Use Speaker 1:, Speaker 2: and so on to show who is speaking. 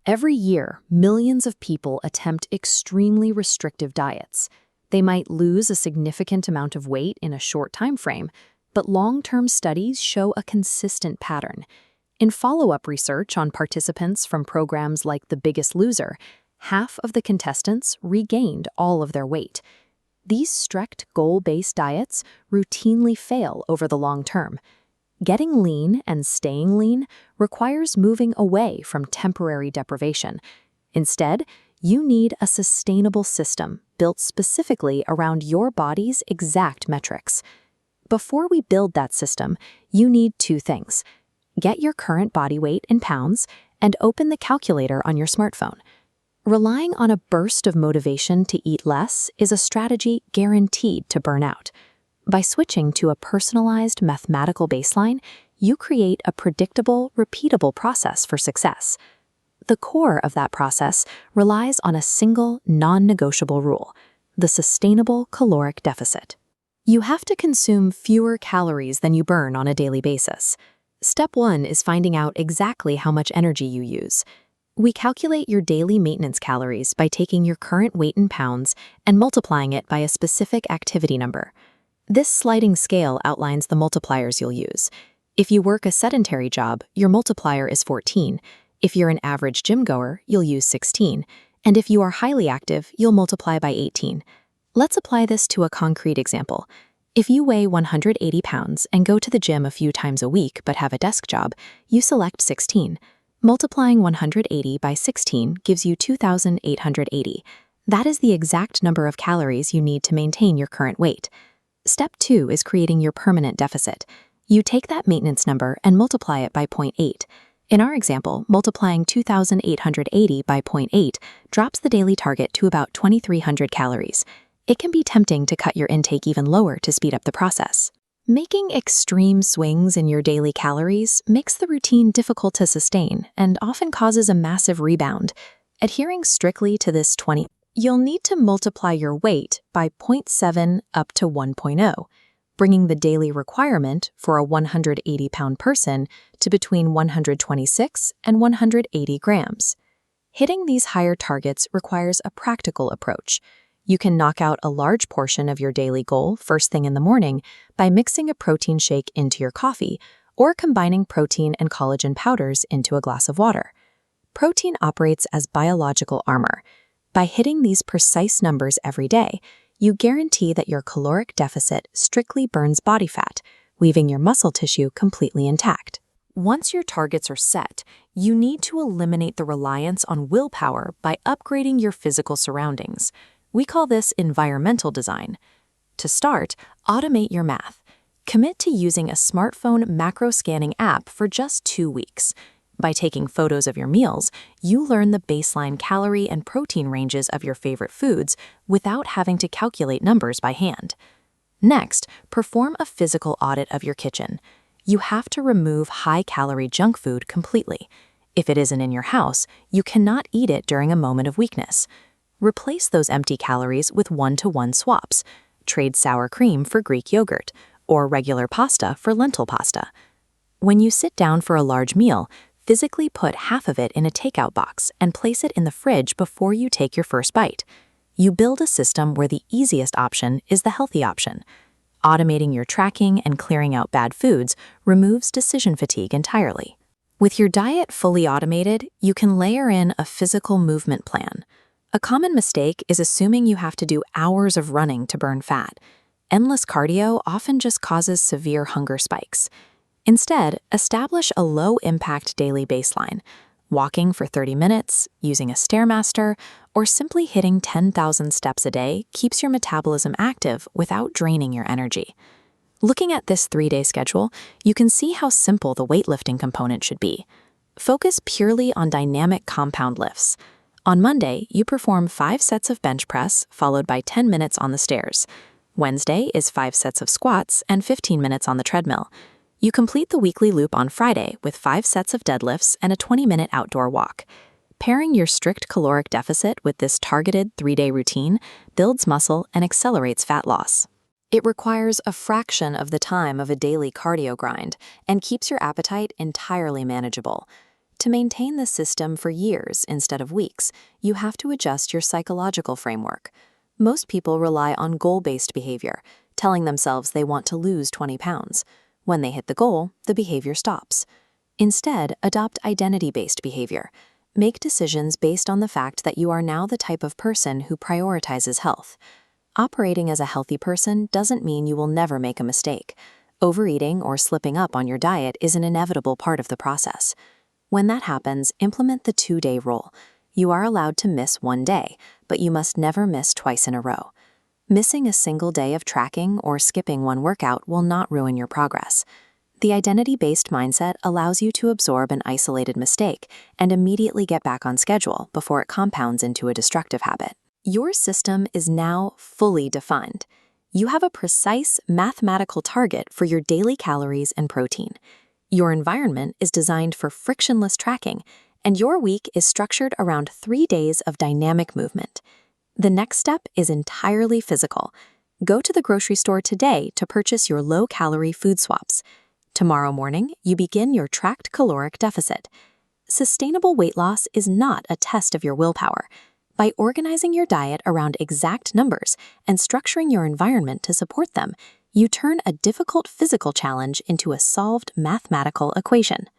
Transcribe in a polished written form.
Speaker 1: Every year, millions of people attempt extremely restrictive diets. They might lose a significant amount of weight in a short time frame, but long-term studies show a consistent pattern. In follow-up research on participants from programs like The Biggest Loser, half of the contestants regained all of their weight. These strict goal-based diets routinely fail over the long term. Getting lean and staying lean requires moving away from temporary deprivation. Instead, you need a sustainable system built specifically around your body's exact metrics. Before we build that system, you need two things. Get your current body weight in pounds and open the calculator on your smartphone. Relying on a burst of motivation to eat less is a strategy guaranteed to burn out. By switching to a personalized mathematical baseline, you create a predictable, repeatable process for success. The core of that process relies on a single, non-negotiable rule: the sustainable caloric deficit. You have to consume fewer calories than you burn on a daily basis. Step 1 is finding out exactly how much energy you use. We calculate your daily maintenance calories by taking your current weight in pounds and multiplying it by a specific activity number. This sliding scale outlines the multipliers you'll use. If you work a sedentary job, your multiplier is 14. If you're an average gym goer, you'll use 16. And if you are highly active, you'll multiply by 18. Let's apply this to a concrete example. If you weigh 180 pounds and go to the gym a few times a week but have a desk job, you select 16. Multiplying 180 by 16 gives you 2,880. That is the exact number of calories you need to maintain your current weight. Step 2 is creating your permanent deficit. You take that maintenance number and multiply it by 0.8. In our example, multiplying 2,880 by 0.8 drops the daily target to about 2,300 calories. It can be tempting to cut your intake even lower to speed up the process. Making extreme swings in your daily calories makes the routine difficult to sustain and often causes a massive rebound. Adhering strictly to this 20, you'll need to multiply your weight by 0.7 up to 1.0, bringing the daily requirement for a 180-pound person to between 126 and 180 grams. Hitting these higher targets requires a practical approach. You can knock out a large portion of your daily goal first thing in the morning by mixing a protein shake into your coffee or combining protein and collagen powders into a glass of water. Protein operates as biological armor. By hitting these precise numbers every day, you guarantee that your caloric deficit strictly burns body fat, leaving your muscle tissue completely intact. Once your targets are set, you need to eliminate the reliance on willpower by upgrading your physical surroundings. We call this environmental design. To start, automate your math. Commit to using a smartphone macro scanning app for just 2 weeks. By taking photos of your meals, you learn the baseline calorie and protein ranges of your favorite foods without having to calculate numbers by hand. Next, perform a physical audit of your kitchen. You have to remove high-calorie junk food completely. If it isn't in your house, you cannot eat it during a moment of weakness. Replace those empty calories with one-to-one swaps. Trade sour cream for Greek yogurt, or regular pasta for lentil pasta. When you sit down for a large meal, physically put half of it in a takeout box and place it in the fridge before you take your first bite. You build a system where the easiest option is the healthy option. Automating your tracking and clearing out bad foods removes decision fatigue entirely. With your diet fully automated, you can layer in a physical movement plan. A common mistake is assuming you have to do hours of running to burn fat. Endless cardio often just causes severe hunger spikes. Instead, establish a low-impact daily baseline. Walking for 30 minutes, using a Stairmaster, or simply hitting 10,000 steps a day keeps your metabolism active without draining your energy. Looking at this 3-day schedule, you can see how simple the weightlifting component should be. Focus purely on dynamic compound lifts. On Monday, you perform 5 sets of bench press, followed by 10 minutes on the stairs. Wednesday is 5 sets of squats and 15 minutes on the treadmill. You complete the weekly loop on Friday with 5 sets of deadlifts and a 20-minute outdoor walk. Pairing your strict caloric deficit with this targeted 3-day routine builds muscle and accelerates fat loss. It requires a fraction of the time of a daily cardio grind and keeps your appetite entirely manageable. To maintain this system for years instead of weeks, you have to adjust your psychological framework. Most people rely on goal-based behavior, telling themselves they want to lose 20 pounds. When they hit the goal, the behavior stops. Instead, adopt identity-based behavior. Make decisions based on the fact that you are now the type of person who prioritizes health. Operating as a healthy person doesn't mean you will never make a mistake. Overeating or slipping up on your diet is an inevitable part of the process. When that happens, implement the 2-day rule. You are allowed to miss 1 day, but you must never miss twice in a row. Missing a single day of tracking or skipping one workout will not ruin your progress. The identity-based mindset allows you to absorb an isolated mistake and immediately get back on schedule before it compounds into a destructive habit. Your system is now fully defined. You have a precise mathematical target for your daily calories and protein. Your environment is designed for frictionless tracking, and your week is structured around 3 days of dynamic movement. The next step is entirely physical. Go to the grocery store today to purchase your low-calorie food swaps. Tomorrow morning, you begin your tracked caloric deficit. Sustainable weight loss is not a test of your willpower. By organizing your diet around exact numbers and structuring your environment to support them, you turn a difficult physical challenge into a solved mathematical equation.